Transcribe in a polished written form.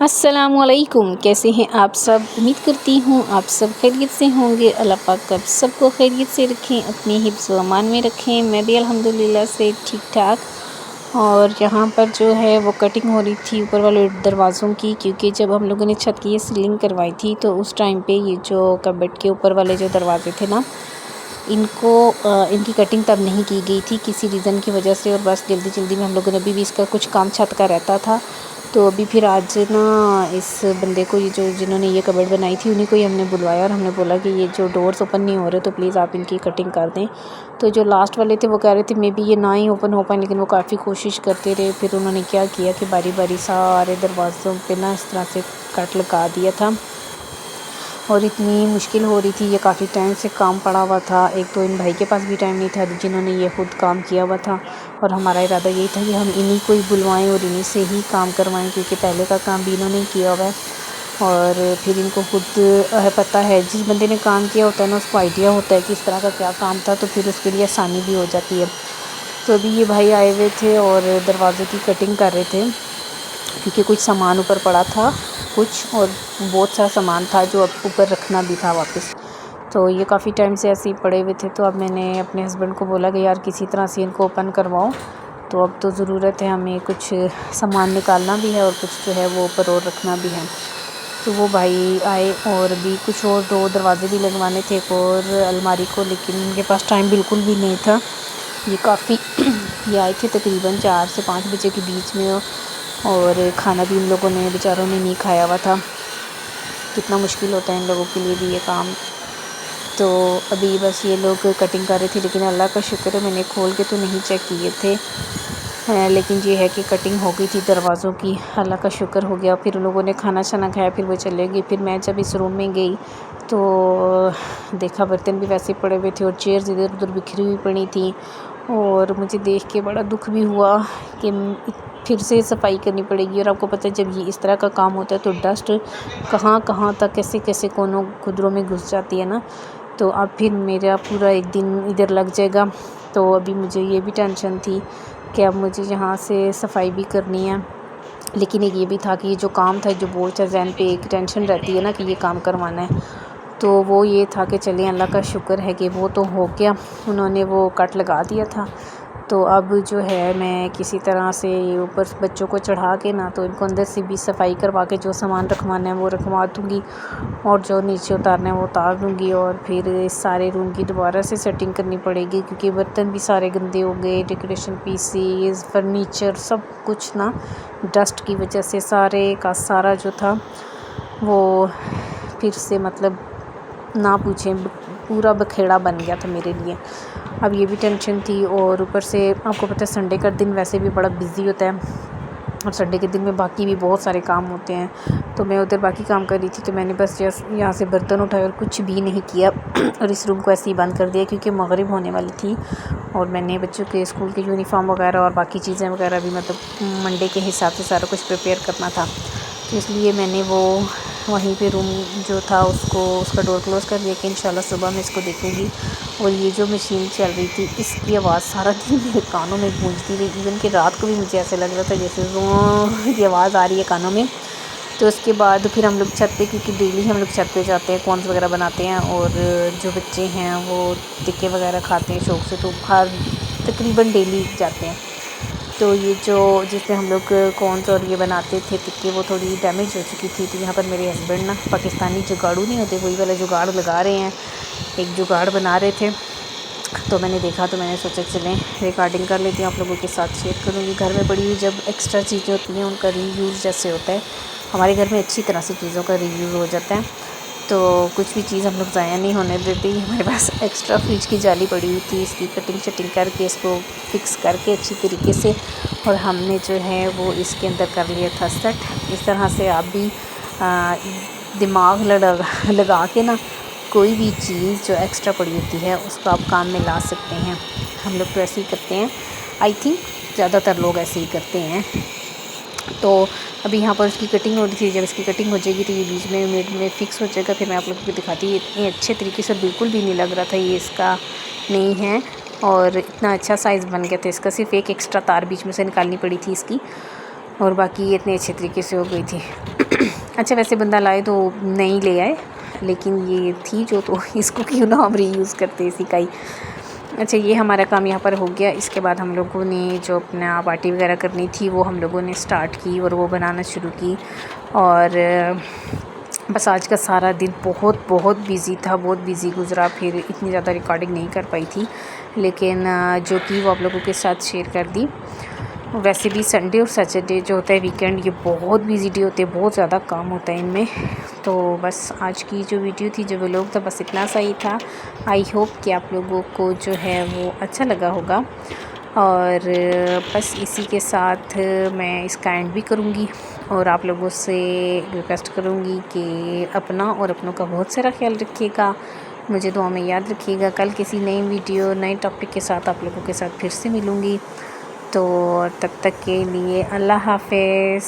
अस्सलामुअलैकुम, कैसे हैं आप सब। उम्मीद करती हूँ आप सब खैरियत से होंगे। अल्लाह पाक आप सबको खैरियत से रखें, अपनी हिफ्ज़ व अमान में रखें। मैं भी अल्हम्दुलिल्लाह से ठीक ठाक। और यहाँ पर जो है वो कटिंग हो रही थी ऊपर वाले दरवाज़ों की, क्योंकि जब हम लोगों ने छत की ये सीलिंग करवाई थी तो उस टाइम पे ये जो कबर्ड के ऊपर वाले जो दरवाजे थे ना, इनकी कटिंग तब नहीं की गई थी किसी रीज़न की वजह से। और बस जल्दी जल्दी में हम लोगों ने अभी भी इसका कुछ काम छत का रहता था, तो अभी फिर आज ना इस बंदे को, ये जो जिन्होंने ये कबर्ड बनाई थी, उन्हीं को ही हमने बुलवाया और हमने बोला कि ये जो डोर्स ओपन नहीं हो रहे तो प्लीज़ आप इनकी कटिंग कर दें। तो जो लास्ट वाले थे वो कह रहे थे मे बी ये ना ही ओपन हो पाए, लेकिन वो काफ़ी कोशिश करते रहे। फिर उन्होंने क्या किया कि बारी बारी सारे दरवाज़ों पे ना इस तरह से कट लगा दिया था। और इतनी मुश्किल हो रही थी, ये काफ़ी टाइम से काम पड़ा हुआ था। एक तो इन भाई के पास भी टाइम नहीं था जिन्होंने ये खुद काम किया हुआ था, और हमारा इरादा यही था कि हम इन्हीं को ही बुलवाएं और इन्हीं से ही काम करवाएं, क्योंकि पहले का काम भी इन्होंने किया हुआ है। और फिर इनको खुद पता है, जिस बंदे ने काम किया होता है ना उसको आइडिया होता है कि इस तरह का क्या काम था, तो फिर उसके लिए आसानी भी हो जाती है। तो अभी ये भाई आए हुए थे और दरवाज़े की कटिंग कर रहे थे, क्योंकि कुछ सामान ऊपर पड़ा था कुछ, और बहुत सा सामान था जो अब ऊपर रखना भी था वापस। तो ये काफ़ी टाइम से ऐसे ही पड़े हुए थे। तो अब मैंने अपने हस्बैंड को बोला कि यार किसी तरह से इनको ओपन करवाओ, तो अब तो ज़रूरत है, हमें कुछ सामान निकालना भी है और कुछ जो है वो ऊपर और रखना भी है। तो वो भाई आए और भी कुछ और 2 दरवाज़े भी लगवाने थे, एक और अलमारी को, लेकिन उनके पास टाइम बिल्कुल भी नहीं था। ये काफ़ी ये आए थे तकरीबन 4 से 5 बजे के बीच में, और खाना भी इन लोगों ने बेचारों ने नहीं खाया हुआ था। कितना मुश्किल होता है इन लोगों के लिए भी ये काम। तो अभी बस ये लोग कटिंग कर रहे थे, लेकिन अल्लाह का शुक्र है मैंने खोल के तो नहीं चेक किए थे, लेकिन ये है कि कटिंग हो गई थी दरवाज़ों की, अल्लाह का शुक्र हो गया। फिर उन लोगों ने खाना शाना खाया, फिर वो चले गए। फिर मैं जब इस रूम में गई तो देखा बर्तन भी वैसे पड़े हुए थे और चेयर्स इधर उधर बिखरी हुई पड़ी थी, और मुझे देख के बड़ा दुख भी हुआ कि फिर से सफाई करनी पड़ेगी। और आपको पता है जब ये इस तरह का काम होता है तो डस्ट कहाँ कहाँ तक, कैसे कैसे कोनों खुदरों में घुस जाती है ना। तो अब फिर मेरा पूरा एक दिन इधर लग जाएगा। तो अभी मुझे ये भी टेंशन थी कि अब मुझे यहाँ से सफाई भी करनी है, लेकिन एक ये भी था कि ये जो काम था, जो बोझ था ज़हन पे, एक टेंशन रहती है ना कि ये काम करवाना है। तो वो ये था कि चलिए अल्लाह का शुक्र है कि वो तो हो गया, उन्होंने वो कट लगा दिया था। तो अब जो है मैं किसी तरह से ऊपर बच्चों को चढ़ा के ना, तो इनको अंदर से भी सफाई करवा के जो सामान रखवाना है वो रखवा दूँगी, और जो नीचे उतारना है वो उतार दूँगी। और फिर इस सारे रूम की दोबारा से सेटिंग करनी पड़ेगी, क्योंकि बर्तन भी सारे गंदे हो गए, डेकोरेशन पीसेस, फर्नीचर, सब कुछ ना डस्ट की वजह से सारे का सारा जो था वो फिर से, मतलब ना पूछें, पूरा बखेड़ा बन गया था मेरे लिए। अब ये भी टेंशन थी, और ऊपर से आपको पता है संडे का दिन वैसे भी बड़ा बिज़ी होता है, और संडे के दिन में बाकी भी बहुत सारे काम होते हैं। तो मैं उधर बाकी काम कर रही थी, तो मैंने बस जस्ट यहाँ से बर्तन उठाए और कुछ भी नहीं किया और इस रूम को ऐसे ही बंद कर दिया, क्योंकि मगरिब होने वाली थी और मैंने बच्चों के स्कूल के यूनिफॉर्म वगैरह और बाकी चीज़ें वगैरह भी, मतलब मंडे के हिसाब से सारा कुछ प्रिपेयर करना था। तो इसलिए मैंने वो वहीं पे रूम जो था उसका डोर क्लोज़ कर दिया कि इंशाल्लाह सुबह मैं इसको देखूँगी। और ये जो मशीन चल रही थी इसकी आवाज़ सारा दिन मेरे कानों में गूंजती रही, इवन कि रात को भी मुझे ऐसे लग रहा था जैसे ज़ों की आवाज़ आ रही है कानों में। तो उसके बाद फिर हम लोग छत पे, क्योंकि डेली हम लोग छत पे जाते हैं, कॉर्न्स वगैरह बनाते हैं, और जो बच्चे हैं वो टिक्के वगैरह खाते हैं शौक़ से, तो हर तकरीबन डेली जाते हैं। तो ये जो जिसमें हम लोग कॉर्न्स और ये बनाते थे टिक्के, वो थोड़ी डैमेज हो चुकी थी। तो यहाँ पर मेरे हस्बैंड ना पाकिस्तानी जुगाड़ू नहीं होते, वही वाला जुगाड़ लगा रहे हैं, एक जुगाड़ बना रहे थे। तो मैंने देखा, तो मैंने सोचा चलें रिकॉर्डिंग कर लेती हूँ, आप लोगों के साथ शेयर करूँगी। घर में पड़ी हुई जब एक्स्ट्रा चीज़ें होती हैं उनका रीयूज़ जैसे होता है, हमारे घर में अच्छी तरह से चीज़ों का रीयूज़ हो जाता है। तो कुछ भी चीज़ हम लोग ज़ाया नहीं होने देते। हमारे पास एक्स्ट्रा फ्रिज की जाली पड़ी हुई थी, इसकी कटिंग शटिंग करके इसको फिक्स करके अच्छी तरीके से, और हमने जो है वो इसके अंदर कर लिया था सेट। इस तरह से आप भी दिमाग लगा के ना कोई भी चीज़ जो एक्स्ट्रा पड़ी होती है उसको आप काम में ला सकते हैं। हम लोग तो ऐसे ही करते हैं, आई थिंक ज़्यादातर लोग ऐसे ही करते हैं। तो अभी यहाँ पर उसकी कटिंग हो रही थी, जब इसकी कटिंग हो जाएगी तो ये बीच में मिड में फ़िक्स हो जाएगा। फिर मैं आप लोगों को दिखाती, इतने अच्छे तरीके से बिल्कुल भी नहीं लग रहा था ये इसका नहीं है, और इतना अच्छा साइज़ बन गया था इसका। सिर्फ एक एक्स्ट्रा तार बीच में से निकालनी पड़ी थी इसकी, اور باقی یہ اتنے اچھے طریقے سے ہو گئی تھی۔ اچھا ویسے بندہ لائے تو نہیں لے آئے، لیکن یہ تھی جو تو اس کو کیوں نہ ہم ری یوز کرتے اسی کا ہی۔ اچھا یہ ہمارا کام یہاں پر ہو گیا۔ اس کے بعد ہم لوگوں نے جو اپنا پارٹی وغیرہ کرنی تھی وہ ہم لوگوں نے سٹارٹ کی اور وہ بنانا شروع کی، اور بس آج کا سارا دن بہت بیزی تھا، بہت بیزی گزرا۔ پھر اتنی زیادہ ریکارڈنگ نہیں کر پائی تھی، لیکن جو کہ وہ آپ لوگوں کے ساتھ شیئر کر دی۔ ویسے بھی سنڈے اور سیٹرڈے جو ہوتا ہے ویکینڈ، یہ بہت بیزی ڈے ہوتے ہیں، بہت زیادہ کام ہوتا ہے ان میں۔ تو بس آج کی جو ویڈیو تھی، جو ولاگ تھا، بس اتنا سا ہی تھا۔ آئی ہوپ کہ آپ لوگوں کو جو ہے وہ اچھا لگا ہوگا، اور بس اسی کے ساتھ میں اس کا اینڈ بھی کروں گی، اور آپ لوگوں سے ریکویسٹ کروں گی کہ اپنا اور اپنوں کا بہت سارا خیال رکھیے گا، مجھے دعا میں یاد رکھیے گا۔ کل کسی نئی ویڈیو نئے ٹاپک کے ساتھ آپ لوگوں کے ساتھ پھر سے ملوں گی، تو تب تک کے لیے اللہ حافظ۔